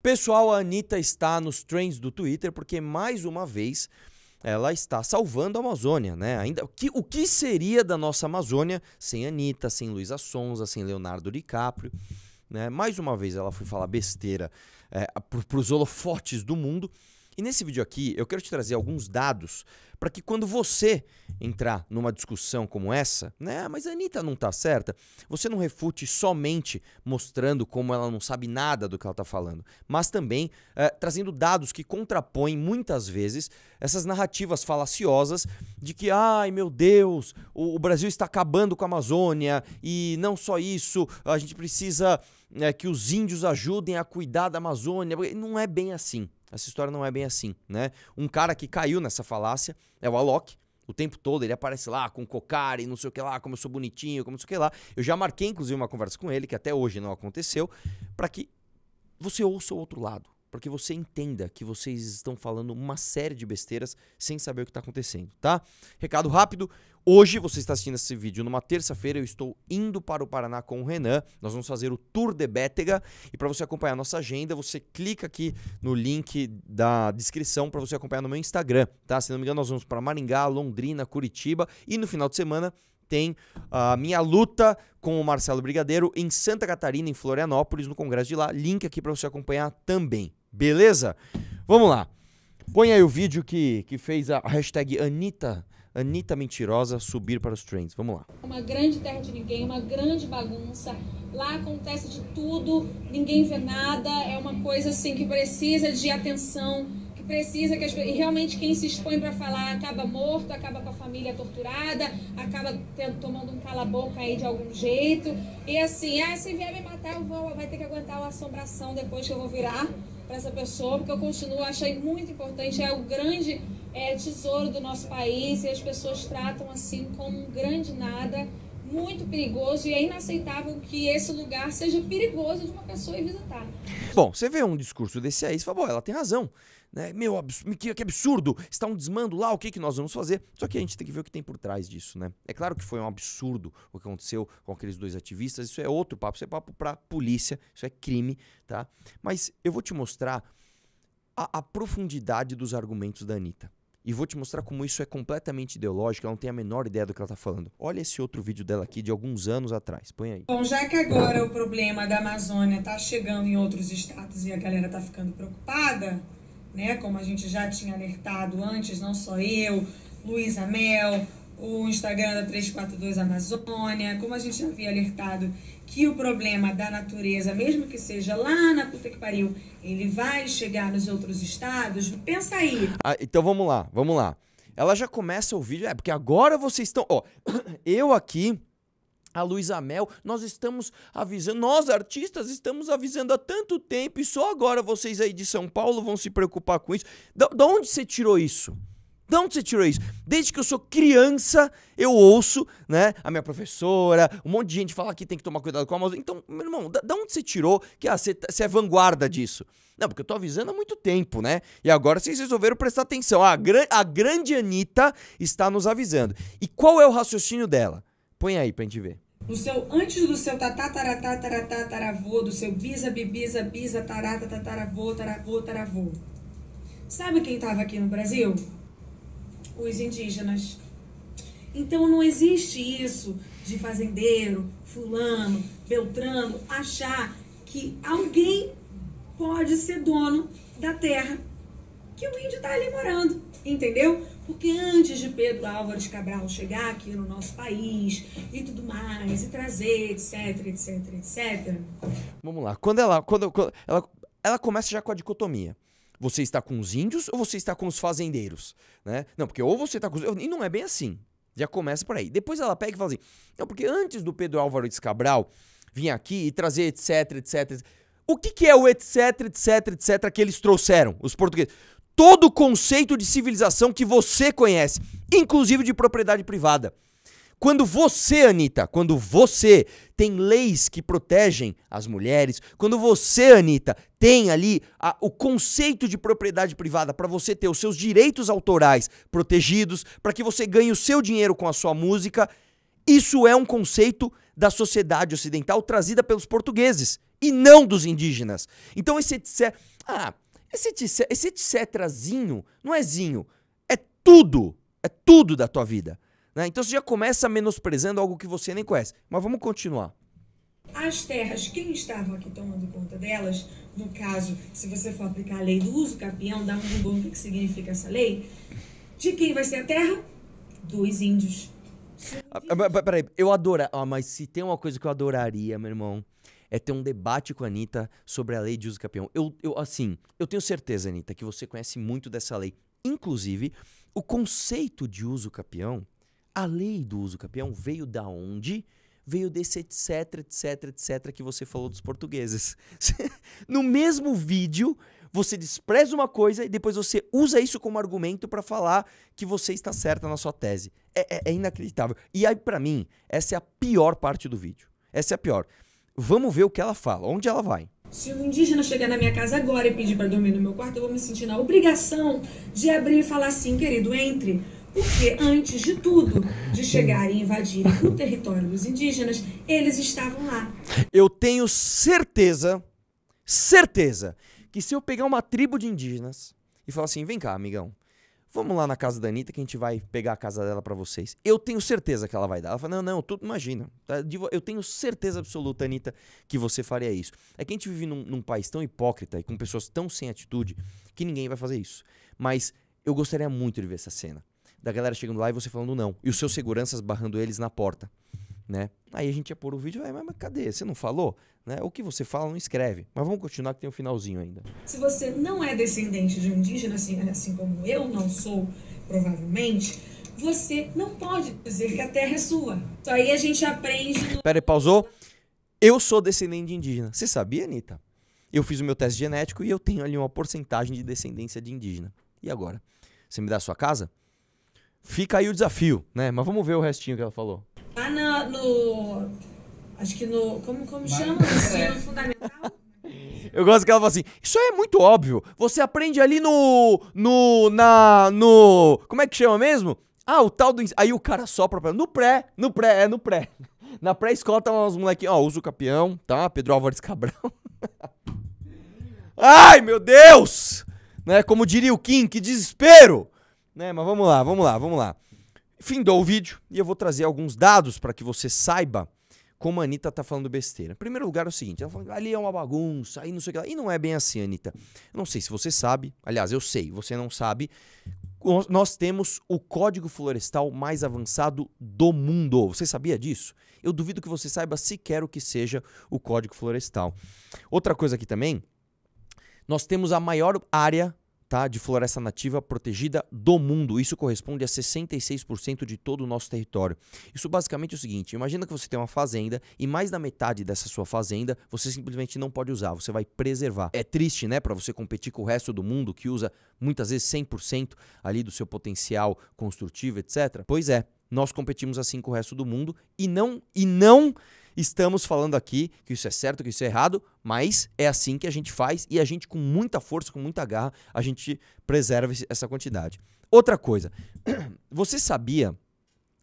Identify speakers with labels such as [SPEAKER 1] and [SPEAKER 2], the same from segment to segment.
[SPEAKER 1] Pessoal, a Anitta está nos trends do Twitter porque, mais uma vez, ela está salvando a Amazônia, né? O que seria da nossa Amazônia sem Anitta, sem Luísa Sonza, sem Leonardo DiCaprio, né? Mais uma vez ela foi falar besteira para os holofotes do mundo. E nesse vídeo aqui eu quero te trazer alguns dados para que quando você entrar numa discussão como essa, né, mas a Anitta não tá certa, você não refute somente mostrando como ela não sabe nada do que ela tá falando, mas também trazendo dados que contrapõem muitas vezes essas narrativas falaciosas de que, ai meu Deus, o Brasil está acabando com a Amazônia e não só isso, a gente precisa que os índios ajudem a cuidar da Amazônia. Não é bem assim. Essa história não é bem assim, né? Um cara que caiu nessa falácia é o Alok. O tempo todo ele aparece lá com cocar e não sei o que lá, como eu sou bonitinho, como não sei o que lá. Eu já marquei, inclusive, uma conversa com ele, que até hoje não aconteceu, para que você ouça o outro lado. Para que você entenda que vocês estão falando uma série de besteiras sem saber o que está acontecendo, tá? Recado rápido. Hoje você está assistindo esse vídeo numa terça-feira, eu estou indo para o Paraná com o Renan, nós vamos fazer o Tour de Bétega e para você acompanhar a nossa agenda, você clica aqui no link da descrição para você acompanhar no meu Instagram, tá? Se não me engano, nós vamos para Maringá, Londrina, Curitiba e no final de semana tem a minha luta com o Marcelo Brigadeiro em Santa Catarina, em Florianópolis, no congresso de lá, link aqui para você acompanhar também, beleza? Vamos lá, põe aí o vídeo que fez a hashtag Anitta Mentirosa subir para os trends. Vamos lá.
[SPEAKER 2] Uma grande terra de ninguém, uma grande bagunça. Lá acontece de tudo, ninguém vê nada. É uma coisa assim que precisa de atenção, que precisa que e realmente quem se expõe para falar acaba morto, acaba com a família torturada, acaba tomando um cala-boca aí de algum jeito. E assim, se vier me matar, vai ter que aguentar uma assombração depois que eu vou virar para essa pessoa, porque eu continuo, achei muito importante, é o grande tesouro do nosso país e as pessoas tratam assim como um grande nada, muito perigoso, e é inaceitável que esse lugar seja perigoso de uma pessoa ir visitar.
[SPEAKER 1] Bom, você vê um discurso desse aí, você fala, ela tem razão, né? Meu, que absurdo, está um desmando lá, o que nós vamos fazer? Só que a gente tem que ver o que tem por trás disso, né? É claro que foi um absurdo o que aconteceu com aqueles dois ativistas, isso é outro papo, isso é papo pra polícia, isso é crime, tá? Mas eu vou te mostrar a profundidade dos argumentos da Anitta. E vou te mostrar como isso é completamente ideológico, ela não tem a menor ideia do que ela tá falando. Olha esse outro vídeo dela aqui de alguns anos atrás, põe aí.
[SPEAKER 3] Bom, já que agora o problema da Amazônia tá chegando em outros estados e a galera tá ficando preocupada, né, como a gente já tinha alertado antes, não só eu, Luísa Mel, o Instagram da 342 Amazônia, como a gente já havia alertado que o problema da natureza, mesmo que seja lá na puta que pariu, ele vai chegar nos outros estados, pensa aí.
[SPEAKER 1] Então vamos lá. Ela já começa o vídeo, porque agora vocês estão, eu aqui, a Luísa Mel, nós estamos avisando, nós artistas estamos avisando há tanto tempo e só agora vocês aí de São Paulo vão se preocupar com isso. De onde você tirou isso? De onde você tirou isso? Desde que eu sou criança, eu ouço, né, a minha professora, um monte de gente fala que tem que tomar cuidado com a Amazônia. Então, meu irmão, de onde você tirou que você é vanguarda disso? Não, porque eu tô avisando há muito tempo, né? E agora vocês resolveram prestar atenção. A grande Anitta está nos avisando. E qual é o raciocínio dela? Põe aí pra gente ver.
[SPEAKER 3] Antes do seu taravô, do seu bisa, bibiza, bisa, tarata, tataravô, taravô. Sabe quem tava aqui no Brasil? Os indígenas. Então não existe isso de fazendeiro, fulano, beltrano, achar que alguém pode ser dono da terra que o índio tá ali morando, entendeu? Porque antes de Pedro Álvares Cabral chegar aqui no nosso país e tudo mais, e trazer, etc.
[SPEAKER 1] Vamos lá, quando ela começa já com a dicotomia. Você está com os índios ou você está com os fazendeiros, né? Não, porque ou você está com os... E não é bem assim. Já começa por aí. Depois ela pega e fala assim, não, porque antes do Pedro Álvares Cabral vir aqui e trazer etc. O que é o etc que eles trouxeram, os portugueses? Todo o conceito de civilização que você conhece, inclusive de propriedade privada. Quando você, Anitta, tem leis que protegem as mulheres, quando você, Anitta, tem ali o conceito de propriedade privada para você ter os seus direitos autorais protegidos, para que você ganhe o seu dinheiro com a sua música, isso é um conceito da sociedade ocidental trazida pelos portugueses e não dos indígenas. Então esse Ah, esse etcétrazinho não é zinho, é tudo da tua vida. Né? Então você já começa menosprezando algo que você nem conhece. Mas vamos continuar.
[SPEAKER 3] As terras, quem estavam aqui tomando conta delas, no caso, se você for aplicar a lei do uso capião, dá um Google no que significa essa lei, de quem vai ser a terra? Dos índios.
[SPEAKER 1] Peraí, eu adoro. Mas se tem uma coisa que eu adoraria, meu irmão, é ter um debate com a Anitta sobre a lei de uso capião. Eu tenho certeza, Anitta, que você conhece muito dessa lei. Inclusive, o conceito de uso capião, a lei do uso capião veio da onde? Veio desse etc que você falou dos portugueses. No mesmo vídeo, você despreza uma coisa e depois você usa isso como argumento para falar que você está certa na sua tese. É inacreditável. E aí, pra mim, essa é a pior parte do vídeo. Essa é a pior. Vamos ver o que ela fala, onde ela vai.
[SPEAKER 3] Se um indígena chegar na minha casa agora e pedir para dormir no meu quarto, eu vou me sentir na obrigação de abrir e falar assim, querido, entre. Porque antes de tudo, de chegarem e invadirem o território dos indígenas, eles estavam lá.
[SPEAKER 1] Eu tenho certeza, que se eu pegar uma tribo de indígenas e falar assim, vem cá, amigão, vamos lá na casa da Anitta que a gente vai pegar a casa dela pra vocês. Eu tenho certeza que ela vai dar. Ela fala, não, tu imagina. Eu tenho certeza absoluta, Anitta, que você faria isso. É que a gente vive num país tão hipócrita e com pessoas tão sem atitude que ninguém vai fazer isso. Mas eu gostaria muito de ver essa cena. Da galera chegando lá e você falando não. E os seus seguranças barrando eles na porta. Né? Aí a gente ia pôr o vídeo, mas cadê? Você não falou? Né? O que você fala não escreve. Mas vamos continuar que tem um finalzinho ainda.
[SPEAKER 3] Se você não é descendente de um indígena, assim como eu não sou, provavelmente, você não pode dizer que a terra é sua. Então aí a gente aprende...
[SPEAKER 1] Pera aí, pausou. Eu sou descendente de indígena. Você sabia, Anitta? Eu fiz o meu teste genético e eu tenho ali uma porcentagem de descendência de indígena. E agora? Você me dá a sua casa? Fica aí o desafio, né? Mas vamos ver o restinho que ela falou.
[SPEAKER 3] Lá acho que no... Como chama? No ensino fundamental?
[SPEAKER 1] Eu gosto que ela fala assim, isso aí é muito óbvio. Você aprende ali no... Como é que chama mesmo? Ah, o tal do... Aí o cara sopra pra... No pré. Na pré-escola tá uns molequinhos, ó, usa o capião, tá? Pedro Álvares Cabral. Ai, meu Deus! Né? Como diria o Kim, que desespero! Né? Mas vamos lá. Findou o vídeo e eu vou trazer alguns dados para que você saiba como a Anitta tá falando besteira. Em primeiro lugar é o seguinte, ela fala, ali é uma bagunça, aí não sei o que lá. E não é bem assim, Anitta. Eu não sei se você sabe, aliás, eu sei, você não sabe. Nós temos o Código Florestal mais avançado do mundo. Você sabia disso? Eu duvido que você saiba sequer o que seja o Código Florestal. Outra coisa aqui também, nós temos a maior área, tá, de floresta nativa protegida do mundo. Isso corresponde a 66% de todo o nosso território. Isso basicamente é o seguinte, imagina que você tem uma fazenda e mais da metade dessa sua fazenda você simplesmente não pode usar, você vai preservar. É triste, né, para você competir com o resto do mundo que usa muitas vezes 100% ali do seu potencial construtivo, etc. Pois é, nós competimos assim com o resto do mundo e não estamos falando aqui que isso é certo, que isso é errado, mas é assim que a gente faz e a gente com muita força, com muita garra, a gente preserva essa quantidade. Outra coisa, você sabia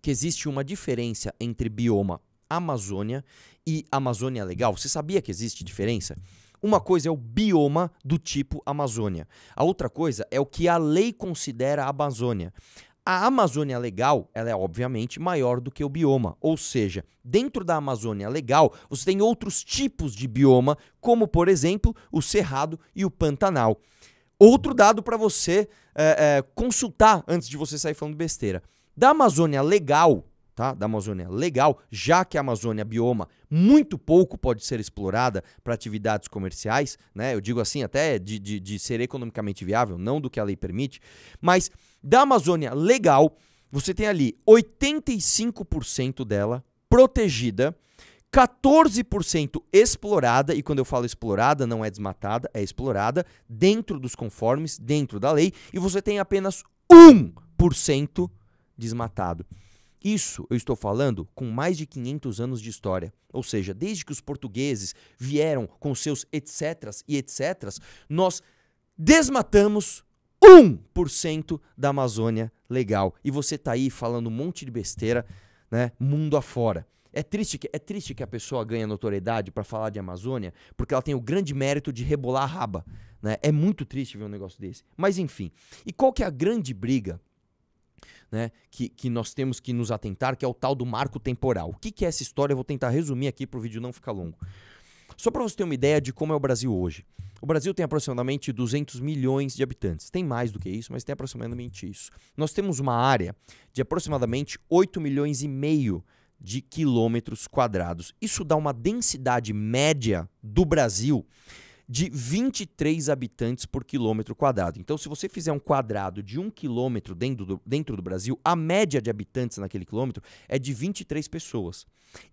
[SPEAKER 1] que existe uma diferença entre bioma Amazônia e Amazônia Legal? Você sabia que existe diferença? Uma coisa é o bioma do tipo Amazônia, a outra coisa é o que a lei considera a Amazônia. A Amazônia Legal, ela é obviamente maior do que o bioma, ou seja, dentro da Amazônia Legal, você tem outros tipos de bioma, como por exemplo, o Cerrado e o Pantanal. Outro dado para você consultar antes de você sair falando besteira. Da Amazônia Legal, tá? Da Amazônia Legal, já que a Amazônia bioma muito pouco pode ser explorada para atividades comerciais, né? Eu digo assim até de ser economicamente viável, não do que a lei permite, mas da Amazônia Legal, você tem ali 85% dela protegida, 14% explorada, e quando eu falo explorada, não é desmatada, é explorada, dentro dos conformes, dentro da lei, e você tem apenas 1% desmatado. Isso eu estou falando com mais de 500 anos de história, ou seja, desde que os portugueses vieram com seus etcéteras e etcéteras, nós desmatamos 1% da Amazônia Legal. E você tá aí falando um monte de besteira, né, mundo afora. É triste que a pessoa ganha notoriedade para falar de Amazônia porque ela tem o grande mérito de rebolar a raba, né? É muito triste ver um negócio desse. Mas enfim, e qual que é a grande briga, né, que nós temos que nos atentar, que é o tal do marco temporal? O que é essa história? Eu vou tentar resumir aqui para o vídeo não ficar longo. Só para você ter uma ideia de como é o Brasil hoje. O Brasil tem aproximadamente 200 milhões de habitantes. Tem mais do que isso, mas tem aproximadamente isso. Nós temos uma área de aproximadamente 8 milhões e meio de quilômetros quadrados. Isso dá uma densidade média do Brasil de 23 habitantes por quilômetro quadrado. Então, se você fizer um quadrado de 1 quilômetro dentro do Brasil, a média de habitantes naquele quilômetro é de 23 pessoas.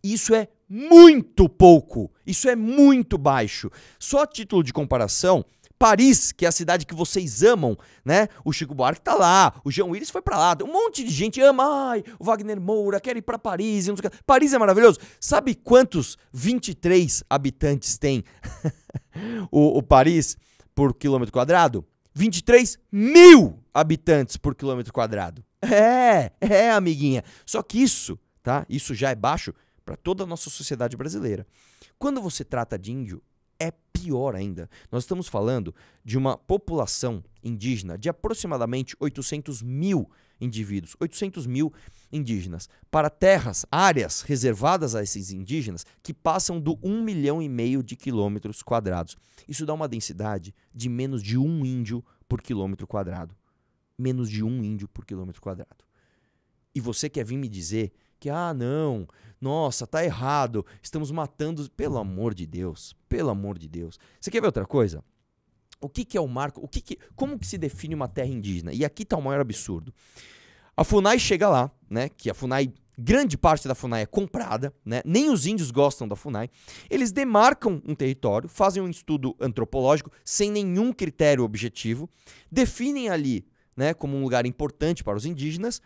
[SPEAKER 1] Isso é muito pouco, isso é muito baixo. Só a título de comparação, Paris, que é a cidade que vocês amam, né? O Chico Buarque tá lá, o João Willis foi pra lá, um monte de gente ama, ai, o Wagner Moura quer ir pra Paris, não sei o que. Paris é maravilhoso. Sabe quantos 23 habitantes tem o Paris por quilômetro quadrado? 23 mil habitantes por quilômetro quadrado. Amiguinha. Só que isso, tá? Isso já é baixo para toda a nossa sociedade brasileira. Quando você trata de índio, é pior ainda. Nós estamos falando de uma população indígena de aproximadamente 800 mil indivíduos, 800 mil indígenas, para terras, áreas reservadas a esses indígenas que passam do 1,5 milhão de quilômetros quadrados. Isso dá uma densidade de menos de um índio por quilômetro quadrado. Menos de um índio por quilômetro quadrado. E você quer vir me dizer que, não, nossa, tá errado, estamos matando, pelo amor de Deus, pelo amor de Deus. Você quer ver outra coisa? O que é o marco, como que se define uma terra indígena? E aqui tá o maior absurdo. A FUNAI chega lá, né, que a FUNAI, grande parte da FUNAI é comprada, né, nem os índios gostam da FUNAI, eles demarcam um território, fazem um estudo antropológico sem nenhum critério objetivo, definem ali, né, como um lugar importante para os indígenas.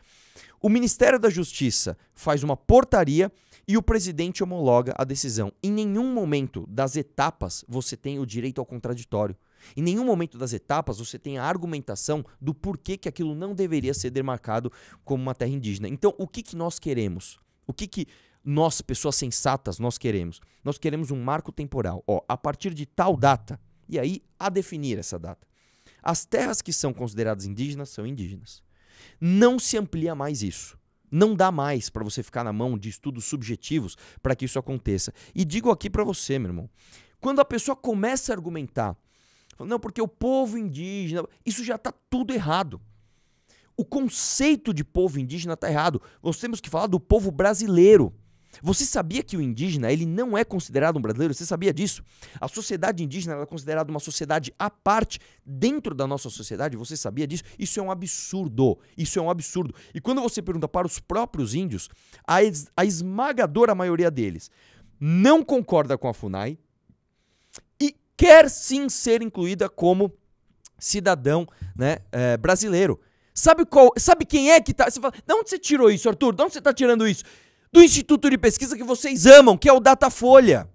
[SPEAKER 1] O Ministério da Justiça faz uma portaria e o presidente homologa a decisão. Em nenhum momento das etapas você tem o direito ao contraditório. Em nenhum momento das etapas você tem a argumentação do porquê que aquilo não deveria ser demarcado como uma terra indígena. Então, o que nós queremos? O que nós, pessoas sensatas, nós queremos? Nós queremos um marco temporal. A partir de tal data, e aí a definir essa data. As terras que são consideradas indígenas são indígenas. Não se amplia mais isso. Não dá mais para você ficar na mão de estudos subjetivos para que isso aconteça. E digo aqui para você, meu irmão, quando a pessoa começa a argumentar, não, porque o povo indígena, isso já está tudo errado. O conceito de povo indígena está errado. Nós temos que falar do povo brasileiro. Você sabia que o indígena, ele não é considerado um brasileiro? Você sabia disso? A sociedade indígena ela é considerada uma sociedade à parte dentro da nossa sociedade. Você sabia disso? Isso é um absurdo. Isso é um absurdo. E quando você pergunta para os próprios índios, a esmagadora maioria deles não concorda com a FUNAI e quer sim ser incluída como cidadão, né, brasileiro. Sabe quem é que tá... Você fala, de onde você tirou isso, Arthur? De onde você está tirando isso? Do Instituto de Pesquisa que vocês amam, que é o Datafolha.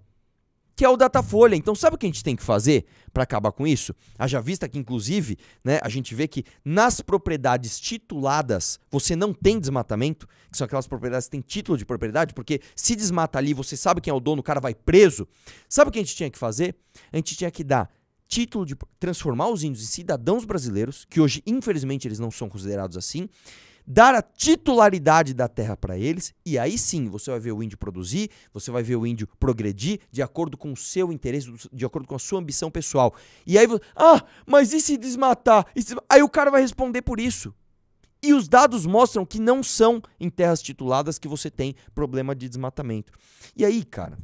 [SPEAKER 1] Então, sabe o que a gente tem que fazer para acabar com isso? Haja vista que, inclusive, né, a gente vê que nas propriedades tituladas você não tem desmatamento, que são aquelas propriedades que têm título de propriedade, porque se desmata ali, você sabe quem é o dono, o cara vai preso. Sabe o que a gente tinha que fazer? A gente tinha que dar título de transformar os índios em cidadãos brasileiros, que hoje, infelizmente, eles não são considerados assim, dar a titularidade da terra para eles, e aí sim você vai ver o índio produzir, você vai ver o índio progredir de acordo com o seu interesse, de acordo com a sua ambição pessoal. E aí, mas e se desmatar? Aí o cara vai responder por isso. E os dados mostram que não são em terras tituladas que você tem problema de desmatamento. E aí, cara,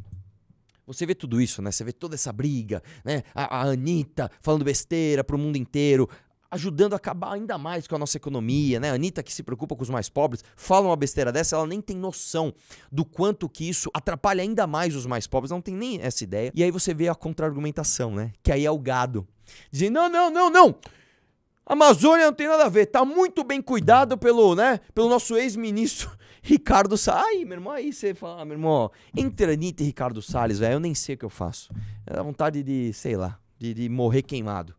[SPEAKER 1] você vê tudo isso, né? Você vê toda essa briga, né? A Anitta falando besteira pro mundo inteiro, ajudando a acabar ainda mais com a nossa economia, né? A Anitta que se preocupa com os mais pobres, fala uma besteira dessa, ela nem tem noção do quanto que isso atrapalha ainda mais os mais pobres, não tem nem essa ideia. E aí você vê a contra-argumentação, né? Que aí é o gado. Dizendo, não! A Amazônia não tem nada a ver, tá muito bem cuidado pelo nosso ex-ministro Ricardo Salles. Ai, meu irmão, aí você fala, meu irmão, entre Anitta e Ricardo Salles, velho, eu nem sei o que eu faço. É a vontade de, sei lá, de morrer queimado.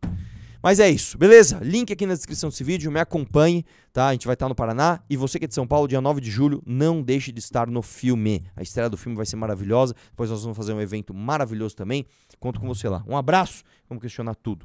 [SPEAKER 1] Mas é isso, beleza? Link aqui na descrição desse vídeo, me acompanhe, tá? A gente vai estar no Paraná. E você que é de São Paulo, dia 9 de julho, não deixe de estar no filme. A estreia do filme vai ser maravilhosa. Depois nós vamos fazer um evento maravilhoso também. Conto com você lá. Um abraço, vamos questionar tudo.